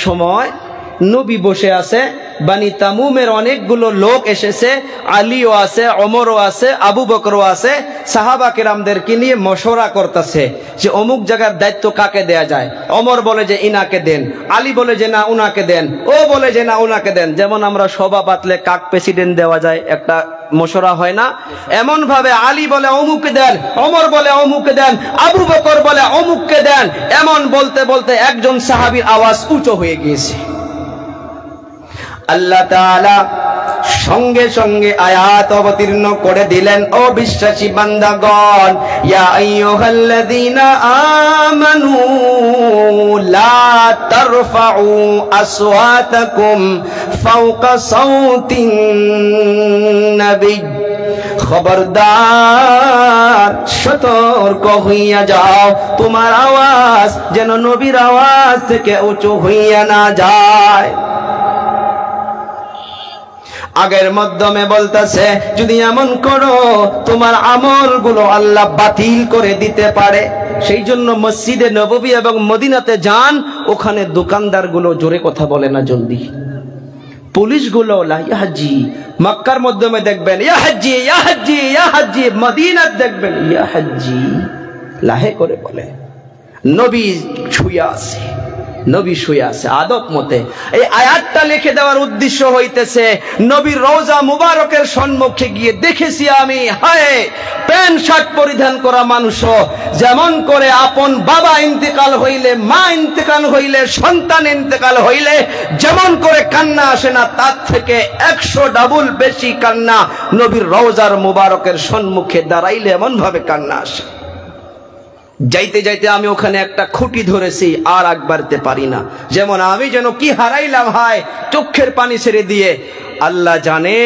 সময় নবী বসে আছে, বানি তামুমের অনেকগুলো লোক এসেছে, আলীও আছে, ওমরও আছে, আবু বকরও আছে, সাহাবা কিরামদেরকে নিয়ে মশওয়ারা করতেছে যে অমুক জায়গার দায়িত্ব কাকে দেয়া যায়। ওমর বলে যে ইনাকে দেন, আলী বলে যে না উনাকে দেন, ও বলে যে না উনাকে দেন। যেমন আমরা সভা পাতলে কাক প্রেসিডেন্ট দেওয়া যায়, একটা মশওয়ারা হয় না, এমন ভাবে আলী বলে অমুককে দেন, ওমর বলে অমুককে দেন, আবু বকর বলে অমুককে দেন। এমন বলতে বলতে একজন সাহাবীর আওয়াজ উঁচু হয়ে গিয়েছে। আল্লাহ তাআলা সঙ্গে সঙ্গে আয়াত অবতীর্ণ করে দিলেন, ও বিশ্বাসী বান্দাগণ, ইয়া আইয়ুহাল্লাযীনা আমানু লা তারফাউ আসওয়াতাকুম ফাওকা সাওতিন নবী, খবরদার সতর্ক হইয়া যাও, তোমার আওয়াজ যেন নবীর আওয়াজ থেকে উঁচু হইয়া না যায়। আগের মাধ্যমে বলতেছে যদি এমন করো তোমার আমলগুলো আল্লাহ বাতিল করে দিতে পারে। সেই জন্য মসজিদে নববী এবং মদিনাতে যান, ওখানে দোকানদারগুলো জোরে কথা বলে না, জলদি পুলিশগুলো লা ইয়া হাজি, মক্কার মাধ্যমে দেখবেন ইয়া হাজি ইয়া হাজি ইয়া হাজি, মদিনাত দেখবেন ইয়া হাজি লাহে করে বলে। নবী শুয়ে আছে, নবী শুয়ে আছে আদব মতে। এই আয়াতটা লিখে দেওয়ার উদ্দেশ্য হইতেছে নবীর রওজা মুবারকের সম্মুখে গিয়ে দেখেছি আমি, হায় প্যান্ট শার্ট পরিধান করা মানুষও যেমন করে আপন বাবা ইন্তেকাল হইলে, মা ইন্তেকাল হইলে, সন্তান ইন্তেকাল হইলে যেমন করে কান্না আসে না, তার থেকে 100 ডাবল বেশি কান্না নবীর রওজার মুবারকের সম্মুখে দাঁড়াইলে এমন ভাবে কান্না আসে। যাইতে যাইতে আমি ওখানে একটা খুঁটি ধরেছি, আর আগ বাড়তে পারি না, যেমন আমি যেন কি হারাইলাম, হায় চোখের পানি ছেড়ে দিয়ে। আল্লাহ জানে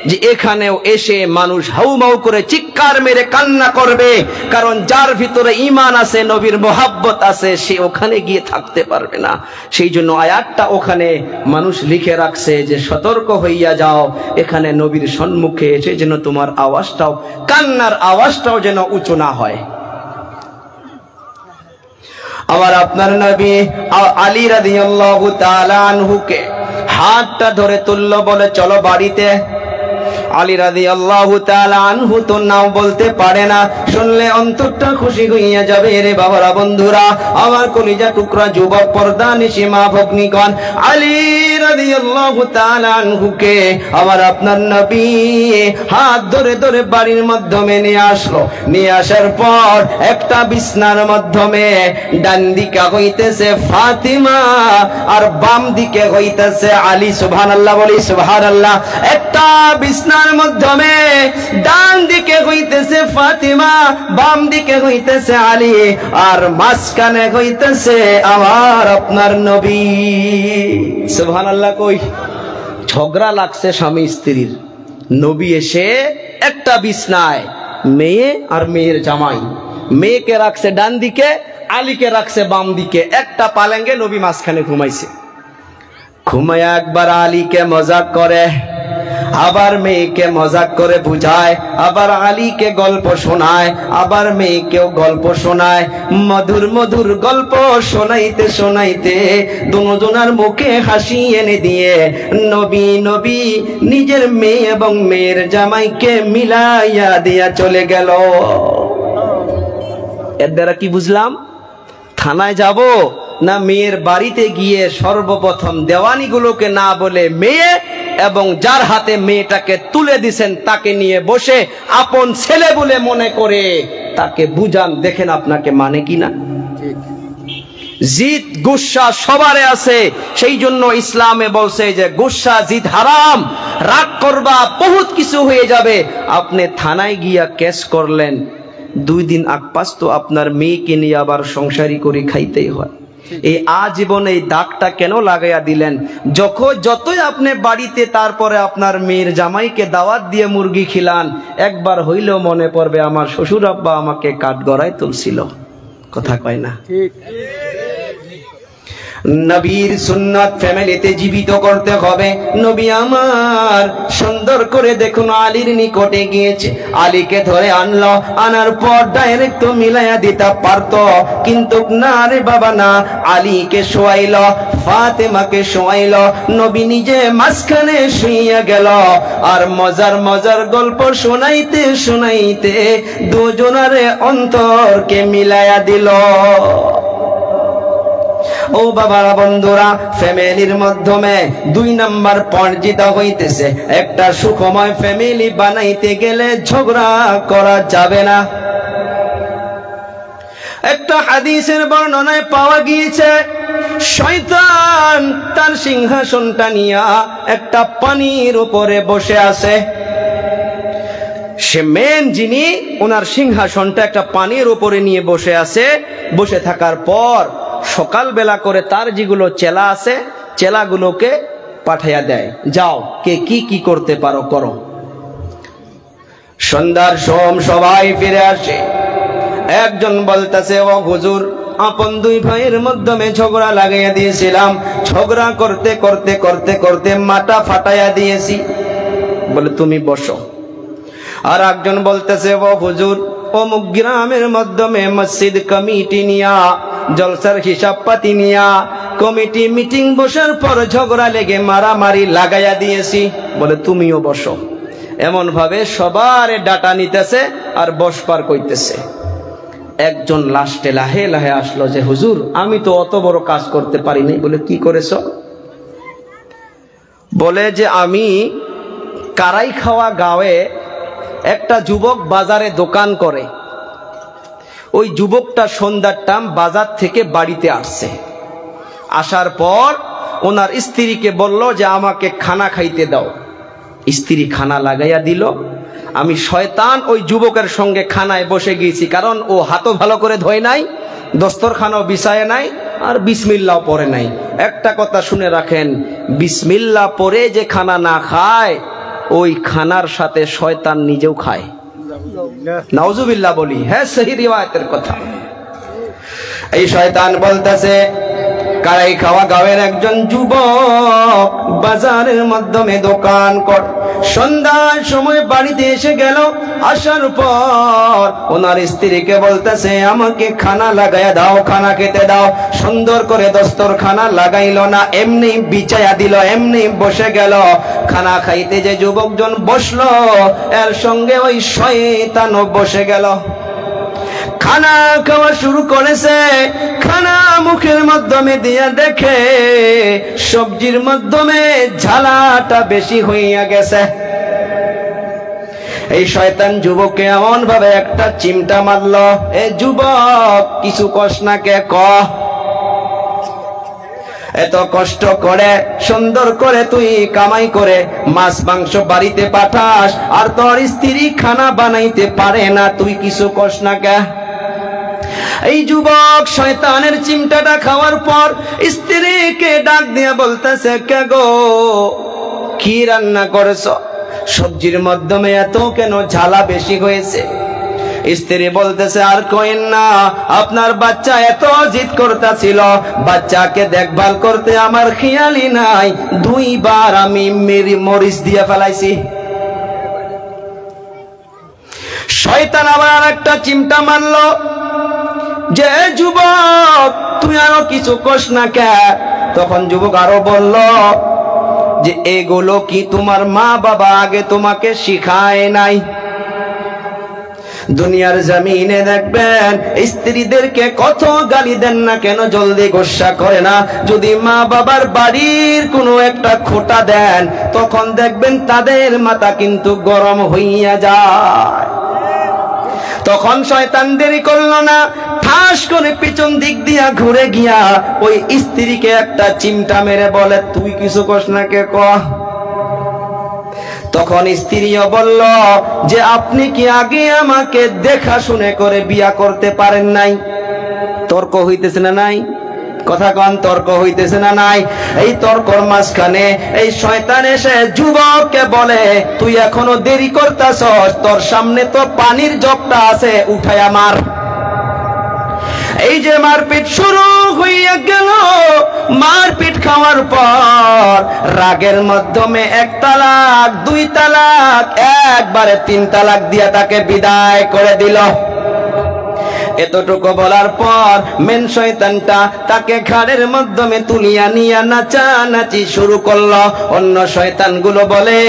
যে এখানেও এসে মানুষ হাউমাউ করে চিৎকার মেরে কান্না করবে, কারণ যার ভিতরে ঈমান আছে, নবীর মোহাব্বত আছে, সে ওখানে গিয়ে থাকতে পারবে না। সেই জন্য আয়াতটা ওখানে মানুষ লিখে রাখছে যে সতর্ক হইয়া যাও, এখানে নবীর সম্মুখে এসে যেন তোমার আওয়াজটাও, কান্নার আওয়াজটাও যেন উঁচু না হয়। আবার আপনার নবী আলী রাদিয়াল্লাহু তাআলা আনহুকে হাতটা ধরে তুলল, বলে চলো বাড়িতে। আলী রাদিয়াল্লাহু তাআলা আনহু তো নাও বলতে পারে না, শুনলে অন্তরটা খুশি হইয়া যাবে রে বাবারা, বন্ধুরা আমার কলিজা টুকরা যুবক পর্দানিশী মা ভগ্নীগণ, আলী রাদিয়াল্লাহু তাআলা আনহুকে আবার আপনার নবী হাত ধরে ধরে বাড়ির মাধ্যমে নিয়ে আসলো। নিয়ে আসার পর একটা বিছনার মাধ্যমে ডান দিকে হইতেছে ফাতিমা আর বাম দিকে হইতেছে আলী। সুবহানাল্লাহ বলি সুবহানাল্লাহ। একটা বিছনার মাধ্যমে ডান দিকে হইতেছে ফাতিমা, বাম দিকে হইতেছে আলী, আর মাঝখানে হইতেছে আমার আপনার নবী। সুবহানাল্লাহ। কই ঝগড়া লাগছে স্বামী স্ত্রীর, নবী এসে একটা বিছনায় মেয়ে আর মেয়ের জামাই, মেয়েকে রাখছে ডান দিকে, আলীকে রাখছে বাম দিকে, একটা পালেঙ্গে নবী মাঝখানে ঘুমাইছে। ঘুমায়া একবার আলীকে মজাক করে, আবার মেয়েকে মজাক করে বুঝায়, আবার আলীকে গল্প শোনায়, আবার মেয়েকেও গল্প শোনায়। মধুর মধুর গল্প শোনাইতে শোনাইতে দুজনার মুখে হাসি এনে দিয়ে নবী নবী নিজের মেয়ে এবং মেয়ের জামাইকে মিলাইয়া দিয়া চলে গেল। এর দ্বারা কি বুঝলাম? থানায় যাব না মেয়ের বাড়িতে গিয়ে সর্বপ্রথম দেওয়ানিগুলোকে না বলে মেয়ে এবং যার হাতে মেয়েটাকে তুলে দিছেন তাকে নিয়ে বসে আপন ছেলে বলে মনে করে তাকে বুঝান, দেখেন আপনাকে মানে কিনা। জিদ গুসা সবারে আছে, সেই জন্য ইসলামে বলছে যে গুসা জিদ হারাম, রাগ করবা বহুত কিছু হয়ে যাবে। আপনি থানায় গিয়া কেস করলেন, 2 দিন আগপাস তো আপনার মেয়েকে নিয়ে আবার সংসারী করে খাইতেই হয়। এই আজীবন এই দাগটা কেন লাগাইয়া দিলেন? যতই আপনি বাড়িতে তারপরে আপনার মেয়ের জামাইকে দাওয়াত দিয়ে মুরগি খিলান, একবার হইলেও মনে পড়বে আমার শ্বশুর আব্বা আমাকে কাঠগড়ায় তুলছিল। কথা কয় না? নবীর সুন্নাত ফ্যামিলিতে জীবিত করতে হবে। নবী আমার সুন্দর করে দেখুন আলীর নিকটে গিয়েছে, আলীকে ধরে আনলো, আনার পর ডাইরেক্ট তো মিলাইয়া দিতে পারতো, কিন্তু না রে বাবা না, আলীকে শোয়াইল, ফাতেমাকে শোয়াইল, নবী নিজে মাঝখানে শুইয়া গেল, আর মজার মজার গল্প শোনাইতে শোনাইতে দুজনারে অন্তরকে মিলাইয়া দিল। ও বাবারা বন্ধুরা, ফ্যামিলির মাধ্যমে 2 নাম্বার পয়েন্ট যেটা হইতেছে, একটা সুখময় ফ্যামিলি বানাইতে গেলে ঝগড়া করা যাবে না। একটা হাদিসের বর্ণনায় পাওয়া গিয়েছে, শয়তান তার সিংহাসনটা নিয়ে একটা পানির উপরে বসে আছে। সে মেন যিনি, ওনার সিংহাসনটা একটা পানির উপরে নিয়ে বসে আছে। বসে থাকার পর সকালবেলা করে তার যেগুলো চেলা আছে, চেলাগুলোকে পাঠাইয়া দেয়, যাও কে কি কি করতে পারো করো। সন্ধ্যার সবাই ফিরে আসে। একজন বলতেছে, ও হুজুর, আপন 2 ভাইয়ের মাধ্যমে ঝগড়া লাগাইয়া দিয়েছিলাম, ঝগড়া করতে করতে করতে করতে মাথা ফাটাইয়া দিয়েছি। বলে তুমি বসো। আর একজন বলতেছে, ও হুজুর, অমুক গ্রামের মাধ্যমে মসজিদ কমিটি নিয়া, জলসার হিসাব পাতি নিয়া কমিটি মিটিং বসার পর ঝগড়া লেগে মারামারি লাগাইয়া দিয়েছি। বলে তুমিও বসো। এমন ভাবে সবার ডাটা নিতেছে আর বসবার কইতেছে। একজন লাস্টে লাহে লাহে আসলো যে, হুজুর, আমি তো অত বড় কাজ করতে পারিনি। বলে কি করেছ? বলে যে আমি কারাইখাওয়া গাঁয়ে একটা যুবক বাজারে দোকান করে, ওই যুবকটা সন্ধ্যার টাইম বাজার থেকে বাড়িতে আসছে। আসার পর ওনার স্ত্রীকে বলল যে আমাকে খানা খাইতে দাও। স্ত্রী খানা লাগাইয়া দিল। আমি শয়তান ওই যুবকের সঙ্গে খানায় বসে গিয়েছি, কারণ ও হাতও ভালো করে ধোয় নাই, দস্তরখানাও বিছায় নাই, আর বিসমিল্লাহ পড়ে নাই। একটা কথা শুনে রাখেন, বিসমিল্লাহ পড়ে যে খানা না খায়, ওই খানার সাথে শয়তান নিজেও খায়। নাউজুবিল্লাহ বলি, হ্যাঁ সহি রিওয়ায়াতের কথা। এই শয়তান বলতেছে, কারাইখাওয়া গাঁয়ের একজন যুবক বাজারের মাধ্যমে দোকান কর, সন্ধ্যার সময় বাড়িতে এসে গেল। আসার পর ওনার স্ত্রীকে বলতেছে, আমাকে খানা লাগাইয়া দাও, খানা খেতে দাও। সুন্দর করে দস্তরখানা লাগাইল না, এমনি বিছাইয়া দিল, এমনি বসে গেল। খানা খাইতে যে যুবকজন বসলো, এর সঙ্গে ওই শয়তানও বসে গেল। খানা খাওয়া শুরু করেছে। খানা মুখের মাধ্যমে দিয়ে দেখে সবজির মাধ্যমে ঝালাটা বেশি হইয়া গেছে। এই শয়তান যুবককে এমন ভাবে একটা চিমটা মারলো, এ যুবক, কিছু কস না কে, ক এত কষ্ট করে সুন্দর করে তুই কামাই করে মাছ মাংস বাড়িতে পাঠাস, আর তোর স্ত্রী খানা বানাইতে পারে না, তুই কিছু কস না কে? এই যুবক শয়তানের চিমটাটা খাওয়ার পর স্ত্রীকে ডাক দিয়ে বলতেছে, কে গো, কি রান্না করেছ? সবজির মাধ্যমে এত কেন ঝালা বেশি হয়েছে? স্ত্রী বলতেছে, আর কইন না, আপনার বাচ্চা এত জিদ করতেছিল, বাচ্চাকে দেখভাল করতে আমার খেয়ালই নাই, 2 বার আমি মরিচ দিয়ে ফেলাইছি। শয়তান আবার একটা চিমটা মারলো, যে যুবক, তুই আরো কিছু কস না কে? তখন যুবক আরো বলল যে, এগুলো কি তোমার মা বাবা আগে তোমাকে শিখায় নাই? দুনিয়ার জমিনে দেখবেন স্ত্রীদেরকে কত গালি দেন না কেন, জলদি গোসা করে না। যদি মা বাবার বাড়ির কোনো একটা খোঁটা দেন, তখন দেখবেন তাদের মাথা কিন্তু গরম হইয়া যায়। তখন শয়তান দেরি করলো না, ঠাস করে পিছন দিক দিয়া ঘুরে গিয়া ওই স্ত্রীকে একটা চিমটা মেরে বলে, তুই কিছু কস না কে, ক? তখন স্ত্রীও বলল যে, আপনি কি আগে আমাকে দেখা শুনে করে বিয়া করতে পারেন নাই? তর্ক হইতেছে না নাই? কথা কন, তর্ক হইতেছে না নাই? এই তর্কর মাঝখানে এই শয়তান এসে যুবককে বলে, তুই এখনো দেরি করতাছস, তোর সামনে তো পানির জগটা আছে, উঠায়া মার। এই যে মারপিট শুরু হইয়া গেল, মারপিট খাওয়ার পর রাগের মাধ্যমে 1 তালাক 2 তালাক একবারে 3 তালাক দিয়া তাকে বিদায় করে দিল। এতটুকু বলার পর মেন শয়তানটা তাকে ঘাড়ের মাধ্যমে তুলিয়া নিয়া নাচানাচি শুরু করলো। অন্য শয়তানগুলো বলে,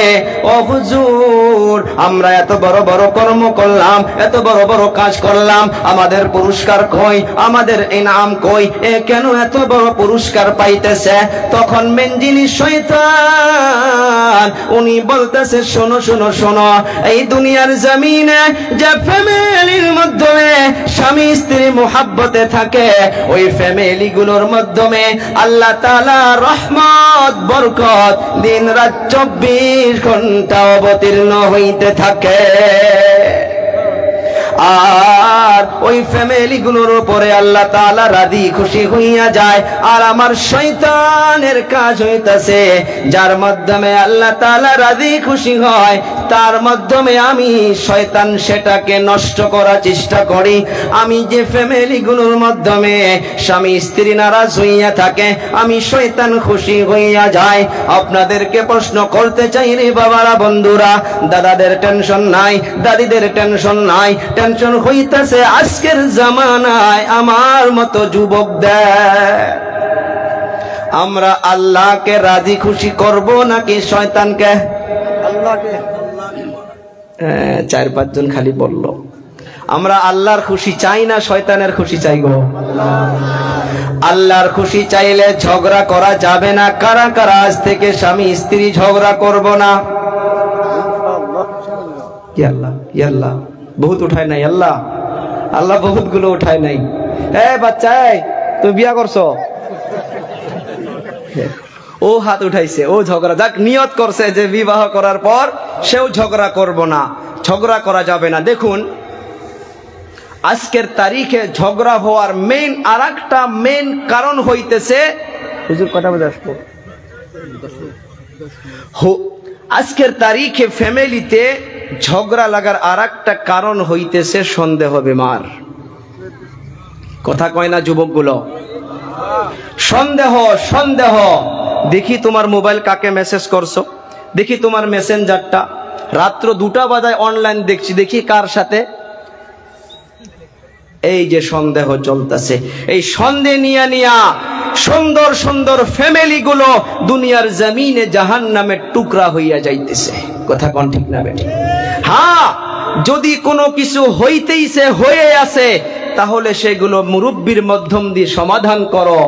ও হুজুর, আমরা এত বড় বড় কর্ম করলাম, এত বড় বড় কাজ করলাম, আমাদের পুরস্কার কই, আমাদের ইনাম কই, এ কেন এত বড় পুরস্কার পাইতেছে? তখন মেন যিনি শয়তান উনি বলতেছে, শোনো শোনো শোনো, এই দুনিয়ার জমিনে যে ফ্যামিলির মাধ্যমে স্বামী স্ত্রী মুহাব্বতে থাকে, ওই ফ্যামিলি গুলোর মাধ্যমে আল্লাহ তাআলা রহমত বরকত দিন রাত 24 ঘন্টা অবতীর্ণ হইতে থাকে। আর ওই ফ্যামিলি গুলোর উপরে আল্লাহ তাআলা রাজি খুশি হইয়া যায়। আর আমার শয়তানের কাজ হইতাছে, যার মাধ্যমে আল্লাহ তাআলা রাজি খুশি হয় তার মাধ্যমে আমি শয়তান সেটাকে নষ্ট করার চেষ্টা করি। আমি যে ফ্যামিলি গুলোর মাধ্যমে স্বামী স্ত্রী নারাজ হইয়া থাকে, আমি শয়তান খুশি হইয়া যায়। আপনাদেরকে প্রশ্ন করতে চাই রে বাবারা, বন্ধুরা, দাদাদের টেনশন নাই, দাদিদের টেনশন নাই, টেনশন হইতাছে আজকের জামানায় আমার মতো যুবকদের। আমরা আল্লাহকে রাজি খুশি করব নাকি শয়তানকে? আল্লাহকে। 4-5 জন খালি বলল। আমরা আল্লাহর খুশি চাই না শয়তানের খুশি চাই গো? আল্লাহর খুশি চাইলে ঝগড়া করা যাবে না। কারা কারা আজ থেকে স্বামী স্ত্রী ঝগড়া করব না? কি আল্লাহ, কি আল্লাহ, বহুত উঠায় নাই আল্লাহ, আল্লাহ বহুত গুলো উঠায় নাই। বাচ্চা, তুমি বিয়া করছো? ও হাত উঠাইছে, ও ঝগড়া, যাক নিয়ত করছে যে বিবাহ করার পর সেও ঝগড়া করব না। ঝগড়া করা যাবে না। দেখুন, আজকের তারিখে ঝগড়া হওয়ার মেইন আরেকটা মেইন কারণ হইতেছে, হুজুর কটা বাজে আসবো? আজকের তারিখে ফ্যামিলিতে ঝগড়া লাগার আরেকটা কারণ হইতেছে সন্দেহ বেমার। কথা কয় না যুবকগুলো? সন্দেহ, সন্দেহ। দেখি তোমার মোবাইল কাকে মেসেজ করছো, দেখি তোমার মেসেঞ্জারটা, রাত্র 2টা বাজায় অনলাইন দেখছি, দেখি কার সাথে। এই যে সন্দেহ চলতেছে, এই সন্দেহ নিয়া নিয়া সুন্দর সুন্দর ফ্যামিলি গুলো দুনিয়ার জমিনে জাহান্নামের টুকরা হইয়া যাইতেছে। কথা কোন ঠিক না বেটি? হ্যাঁ, যদি কোনো কিছু হইতেইছে, হয়ে আছে, তাহলে সেগুলো মুরব্বির মাধ্যম দিয়ে সমাধান করো।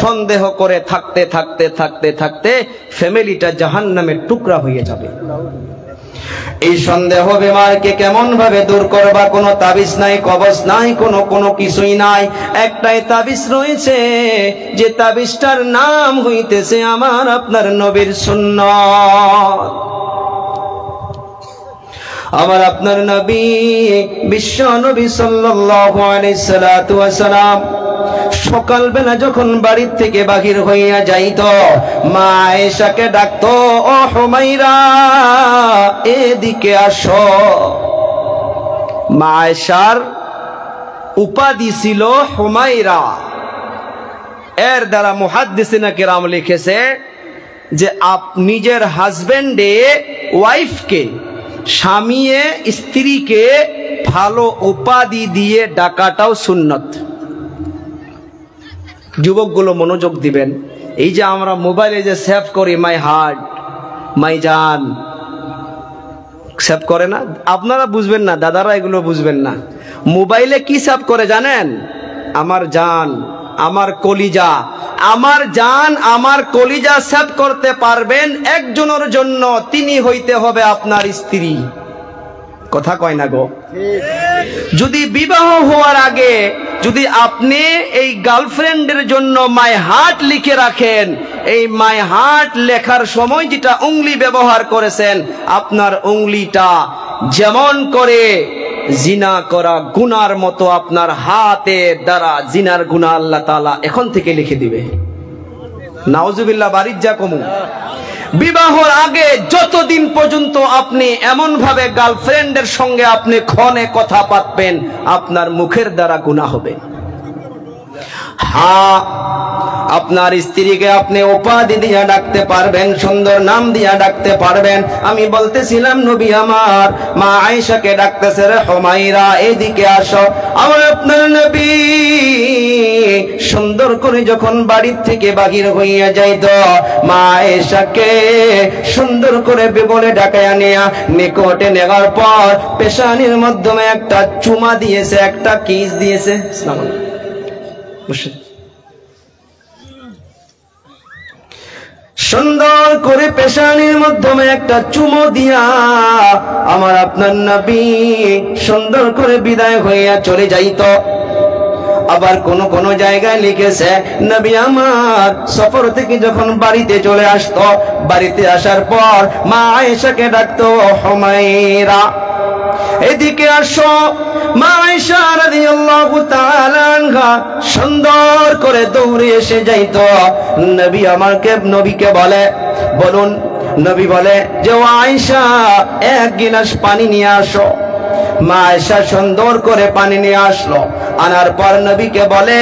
সন্দেহ করে থাকতে থাকতে থাকতে থাকতে ফ্যামিলিটা জাহান্নামের টুকরা হয়ে যাবে। এই সন্দেহ বেমারকে কেমন ভাবে দূর করবা? কোনো তাবিজ নাই, কবজ নাই, কোনো কিছুই নাই। একটাই তাবিজ রয়েছে, যে তাবিজটার নাম হইতেছে আমার আপনার নবীর সুন্নাত। আমার আপনার নবী, বিশ্ব নবী সাল্লাল্লাহু আলাইহি সাল্লাতু ওয়া সাল্লাম সকালবেলা যখন বাড়ির থেকে বাহির হইয়া যাইত, মা আয়েশাকে ডাকতো, ও হুমাইরা এদিকে আসো। মা আয়েশার উপাধি ছিল হুমাইরা। এর দ্বারা মুহাদ্দিসিনা কিরাম লিখেছে যে নিজের হাজবেন্ডে ওয়াইফকে, স্বামীয়ে স্ত্রীকে ভালো উপাধি দিয়ে ডাকাটাও সুন্নত। যুবকগুলো মনোযোগ দিবেন। এই যে আমরা মোবাইলে যে সেভ করি, মাই হার্ট, মাই জান, সেভ করে না? আপনারা বুঝবেন না, দাদারা এগুলো বুঝবেন না। মোবাইলে কি সেভ করে জানেন? আমার জান, আমার কলিজা। আমার জান, আমার কলিজা সেভ করতে পারবেন একজনের জন্য, তিনি হইতে হবে আপনার স্ত্রী। কথা কয় না গো? যদি বিবাহ হওয়ার আগে যদি আপনি এই গার্লফ্রেন্ডের জন্য মাই হার্ট লিখে রাখেন, এই মাই হার্ট লেখার সময় যেটা উংলি ব্যবহার করেছেন, আপনার উংলিটা যেমন করে জিনা করা গুনার মতো আপনার হাতের দ্বারা জিনার গুনাহ আল্লাহ তাআলা এখন থেকে লিখে দিবে। নাউজুবিল্লাহ, বাড়ির যা কমু। বিবাহর আগে যতদিন পর্যন্ত আপনি এমন ভাবে গার্লফ্রেন্ডের সঙ্গে আপনি ক্ষণে কথা পাতবেন, আপনার মুখের দ্বারা গুনাহ হবে। হ্যাঁ, আপনার স্ত্রীকে আপনি উপাধি দিয়া ডাকতে পারবেন, সুন্দর নাম দিয়া ডাকতে পারবেন। আমি বলতেছিলাম নবী আমার মা আয়েশাকে ডাকতেছে, রে হুমায়রা এদিকে আসো। আমার আপনার নবী সুন্দর করে যখন বাড়ির থেকে বাহির হইয়া যাইত, মা আয়েশাকে সুন্দর করে বলে ডাকায়া নেয়া নিকটে নেওয়ার পর পেশানির মাধ্যমে একটা চুমা দিয়েছে, একটা কিস দিয়েছে। সুন্দর করে পেশানির মাধ্যমে একটা চুমো দিয়া আমার আপনার নবী সুন্দর করে বিদায় হইয়া চলে যাইত। আবার কোন কোন জায়গায় লিখেছে নবী আমার সফর থেকে যখন বাড়িতে চলে আসতো, বাড়িতে আসার পর মা আয়েশাকে ডাকতো, হুমায়রা এদিকে আসো। মা আয়েশা রাদিয়াল্লাহু তাআলা আনহা সুন্দর করে দৌড়ে এসে যাইত। নবী আমাকে নবীকে বলে, বলুন, নবী বলে যে ও আয়েশা এক গিলাস পানি নিয়ে আসো। মা আয়েশা সুন্দর করে পানি নিয়ে আসলো, আনার পর নবীকে বলে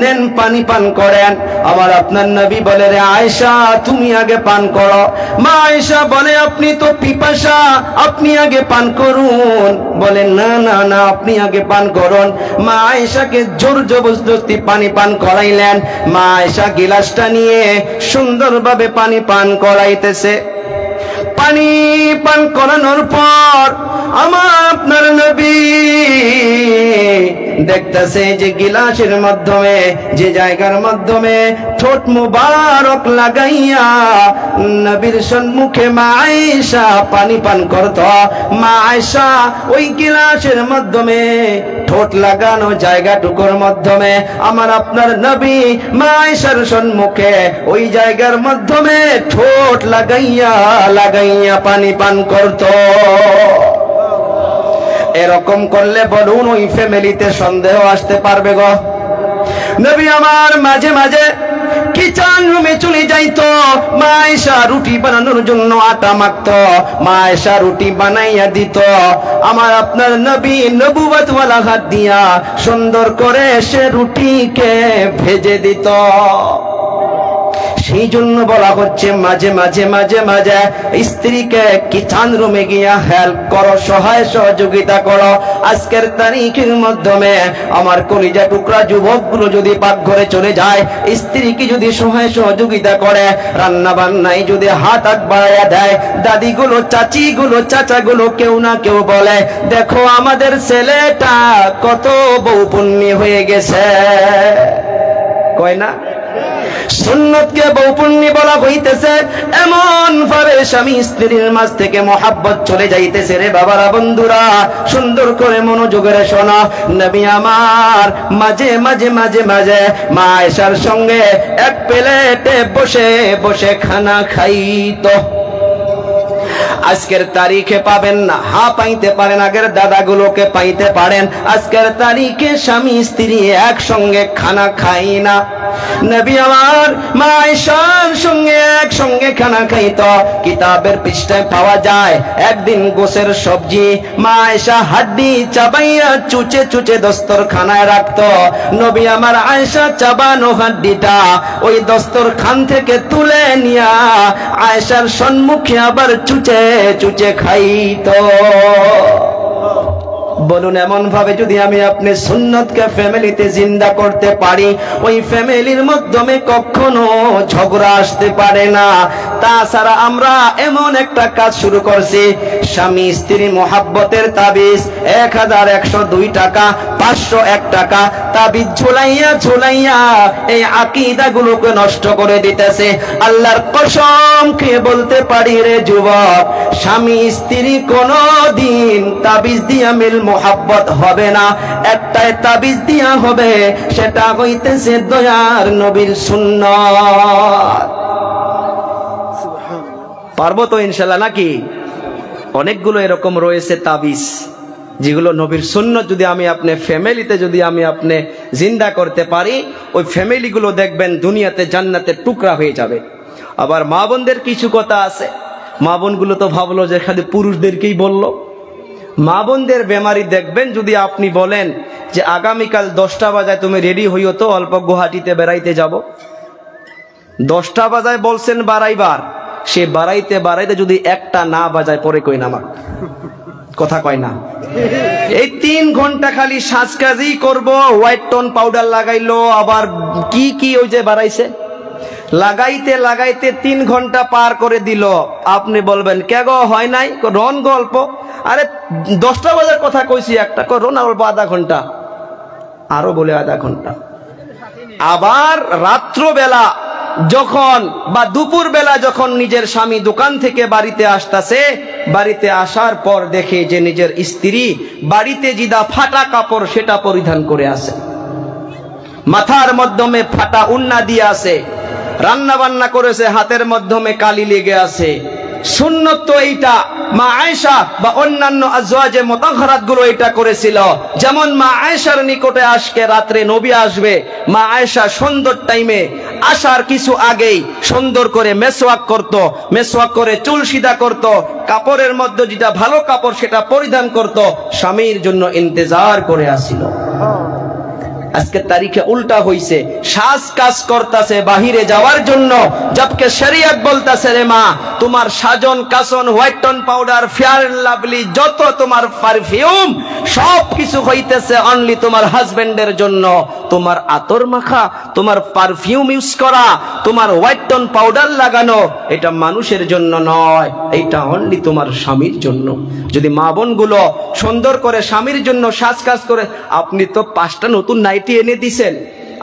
নেন পানি পান করেন। আমার আপনার নবী বলে, রে আয়েশা তুমি আগে পান করো। মা আয়েশা বলে আপনি তো পিপাসা, আপনি আগে পান করুন। বলে না না না, আপনি আগে পান করুন। মা আয়েশাকে জোর জবরদস্তি পানি পান করাইলেন। মা আয়েশা গিলাসটা নিয়ে সুন্দরভাবে পানি পান করাইতেছে। পানি পান করানোর পর আমার আপনার নবী দেখতেছে যে গিলাসের মাধ্যমে, যে জায়গার মাধ্যমে ঠোঁট মুবারক লাগাইয়া নবীর সম্মুখে মা আয়েশা পানি পান করত, মা আয়েশা ওই গিলাসের মাধ্যমে ঠোঁট লাগানো জায়গাটুকুর মাধ্যমে আমার আপনার নবী মা আয়েশার সম্মুখে ওই জায়গার মাধ্যমে ঠোঁট লাগাইয়া লাগাইয়া পানি পান করত। এরকম করলে বলুন ওই ফ্যামিলিতে সন্দেহ আসতে পারবে গো? নবী আমার মাঝে মাঝে কিচেন রুমে চলে যাইতো। মা আয়েশা রুটি বানানোর জন্য আটা মাখতো, মা আয়েশা রুটি বানাইয়া দিত। আমার আপনার নবী নবুয়ত ওয়ালা হাত দিয়া সুন্দর করে সে রুটিকে ভেজে দিত। সেই জন্য বলা হচ্ছে মাঝে মাঝে মাঝে মাঝে স্ত্রীকে কিচেন রুমে গিয়া হেল্প করো, সহায় সহযোগিতা করো। আজকের তারিখের মাধ্যমে আমার কলিজা টুকরা যুবকগুলো যদি পাকঘরে চলে যায়, স্ত্রীকে যদি সহায় সহযোগিতা করে, রান্না বান্নায় যদি হাত বাড়াইয়া দেয়, দাদিগুলো চাচিগুলো চাচাগুলো কেউ না কেউ বলে দেখো আমাদের ছেলেটা কত বউপুণ্যি হয়ে গেছে, কয় না? সুন্নতকে বউপুণ্যি বলা হইতেছে, এমন ভাবে স্বামী স্ত্রীর মাঝ থেকে মহাব্বত চলে যাইতেছে। রে বাবারা, বন্ধুরা, সুন্দর করে মনোযোগের শোনো। নবী আমার মাঝে মাঝে মাঝে মাঝে মা আয়েশার সঙ্গে এক প্লেটে বসে বসে খানা খাইতো। আজকের তারিখে পাবেন না, হা পাইতে পারেন, আগের দাদাগুলোকে পাইতে পারেন। আজকের তারিখে স্বামী স্ত্রী একসঙ্গে খানা খাই না। নবী আমার মা আয়েশার সঙ্গে একসঙ্গে খানা খাইতো। কিতাবের পৃষ্ঠায় পাওয়া যায় একদিন গোশের সবজি মা আয়েশা হাড্ডি চাবাইয়া চুচে চুচে দস্তরখানায় রাখতো। নবী আমার আয়েশা চাবানো হাড্ডিটা ওই দস্তরখান থেকে তুলে নিয়া আয়েশার সম্মুখে আবার চুচে চুচে খাইতো। বলুন এমন ভাবে যদি আমি আপনি সুন্নতকে ফ্যামিলিতে জিন্দা করতে পারি, ওই ফ্যামিলির মাধ্যমে কখনো ঝগড়া আসতে পারে না। তাছাড়া আমরা এমন একটা কাজ শুরু করছি, স্বামী স্ত্রী মোহাব্বতের তাবিজ 1102 টাকা, 501 টাকা তাবিজ ঝুলাইয়া ঝুলাইয়া এই আকীদাগুলোকে নষ্ট করে দিতেছে। আল্লাহর কসম খেয়ে বলতে পারি রে যুবক, স্বামী স্ত্রী কোনদিন তাবিজ দিয়া মিল মোহাব্বত হবে না। একটাই তাবিজ দিয়া হবে, সেটা হইতেছে দয়ার নবীর সুন্নাত। পারবো তো ইনশাআল্লাহ নাকি? অনেকগুলো এরকম রয়েছে তাবিজ যেগুলো নবীর সুন্নাত যদি আমি আপনি ফ্যামিলিতে যদি আমি আপনি জিন্দা করতে পারি, ওই ফ্যামিলিগুলো দেখবেন দুনিয়াতে জান্নাতের টুকরা হয়ে যাবে। আবার মা বোনদের কিছু কথা আছে, মা বোনগুলো তো ভাবলো যে খালি পুরুষদেরকেই বললো, মা বোনদের বেমারি দেখবেন, যদি আপনি বলেন যে আগামীকাল 10টা বাজায় তুমি রেডি হইও তো, অল্প গুয়াহাটিতে বেড়াইতে যাব। 10টা বাজায় বলছেন বাড়াইবার, সে বাড়াইতে বাড়াইতে যদি একটা না বাজায় পরে কই না আমার কথা কয় না। এই 3 ঘন্টা খালি সাজকাজি করব, হোয়াইট টোন পাউডার লাগাইলো, আবার কি কি ওই যে বাড়াইছে লাগাইতে লাগাইতে 3 ঘন্টা পার করে দিল। আপনি বলবেন কে গো হয় নাই, রন গল্প। আরে 10টা বাজার কথা কইছি, একটা করো না অল্প আধা ঘন্টা, আরো বলে আধা ঘন্টা। আবার রাত্রবেলা যখন বা দুপুর বেলা যখন নিজের স্বামী দোকান থেকে বাড়িতে আসতেছে, বাড়িতে আসার পর দেখে যে নিজের স্ত্রী বাড়িতে জিদা ফাটা কাপড় সেটা পরিধান করে আছে, মাথার মাধ্যমে ফাটা উন্না দিয়ে আছে, রান্না বান্না করেছে, হাতের মাধ্যমে কালি লেগে আছে। সুন্নত তো এইটা, মা আয়েশা বা অন্যান্য আজওয়াজে মুতাহহারাত গুলো এটা করেছিল। যেমন মা আয়েশার নিকটে আজকে রাত্রে নবী আসবে, মা আয়েশা সুন্দর টাইমে আসার কিছু আগেই সুন্দর করে মেসওয়াক করত, মেসওয়াক করে চুল সিধা করত, কাপড়ের মধ্যে যেটা ভালো কাপড় সেটা পরিধান করত, স্বামীর জন্য ইন্তজার করে আসিল। আজকে তারিখে উল্টা হইছে, সাজ কাজ করতেছে বাহিরে যাওয়ার জন্য, জবকে শরীয়ত বলতেছে রে মা তোমার সাজন কাসন white tone powder fair and lovely যত তোমার পারফিউম সব কিছু হইতেছে অনলি তোমার হাজবেন্ডের জন্য। তোমার আতর মাখা, তোমার পারফিউম ইউজ করা, তোমার হোয়াইট টোন পাউডার লাগানো এটা মানুষের জন্য নয়, এটা অনলি তোমার স্বামীর জন্য। যদি মা বোনগুলো সুন্দর করে স্বামীর জন্য সাজ কাজ করে, আপনি তো 5টা নতুন নাইটি এনে দিয়েছেন,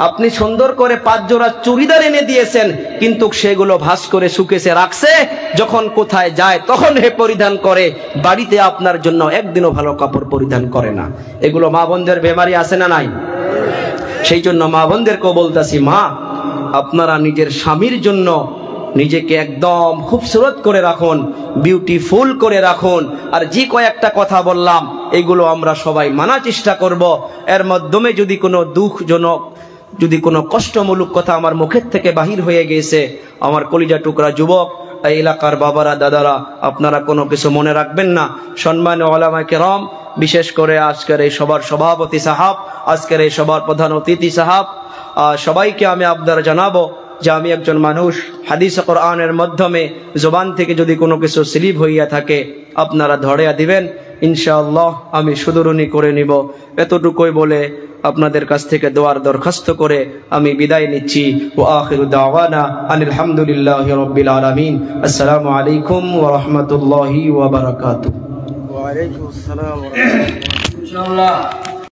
আপনি সুন্দর করে 5 জোড়া চুড়িদার এনে দিয়েছেন, কিন্তু সেগুলো ভাঁজ করে শুকেছে রাখছে, যখন কোথায় যায় তখন হে পরিধান করে, বাড়িতে আপনার জন্য একদিনও ভালো কাপড় পরিধান করে না। এগুলো মা বোনদের বেমারি আছে না নাই? সেই জন্য মা বোনদেরকেও বলতেছি, মা আপনারা নিজের স্বামীর জন্য নিজেকে একদম খুবসুরত করে রাখুন, বিউটিফুল করে রাখুন। আর যে কয়েকটা কথা বললাম এগুলো আমরা সবাই মানার চেষ্টা করব। এর মাধ্যমে যদি কোনো দুঃখজনক, যদি কোনো কষ্টমূলক কথা আমার মুখের থেকে বাহির হয়ে গেছে, আমার কলিজা টুকরা যুবক, এই এলাকার বাবারা দাদারা, আপনারা কোনো কিছু মনে রাখবেন না। সম্মানীয় ওলামায়ে কেরাম, বিশেষ করে আজকের এই সবার সভাপতি সাহাব, আজকের এই সবার প্রধান অতিথি সাহাব, সবাইকে আমি আপনারা জানাবো যে আমি একজন মানুষ, হাদিস কোরআনের মাধ্যমে জবান থেকে যদি কোনো কিছু স্লিপ হইয়া থাকে আপনারা ধরিয়া দিবেন, ইনশাআল্লাহ আমি সুদরুনি করে নিব। এতটুকুই বলে আপনাদের কাছ থেকে দোয়ার দরখাস্ত করে আমি বিদায় নিচ্ছি। ওয়া আখিরু দাওয়ানা আনিল হামদুলিল্লাহি রাব্বিল আলামিন। আসসালামু আলাইকুম ওয়া রাহমাতুল্লাহি ওয়া বারাকাতুহু। ওয়া আলাইকুম আসসালাম ওয়া রাহমাতুল্লাহি। ইনশাআল্লাহ।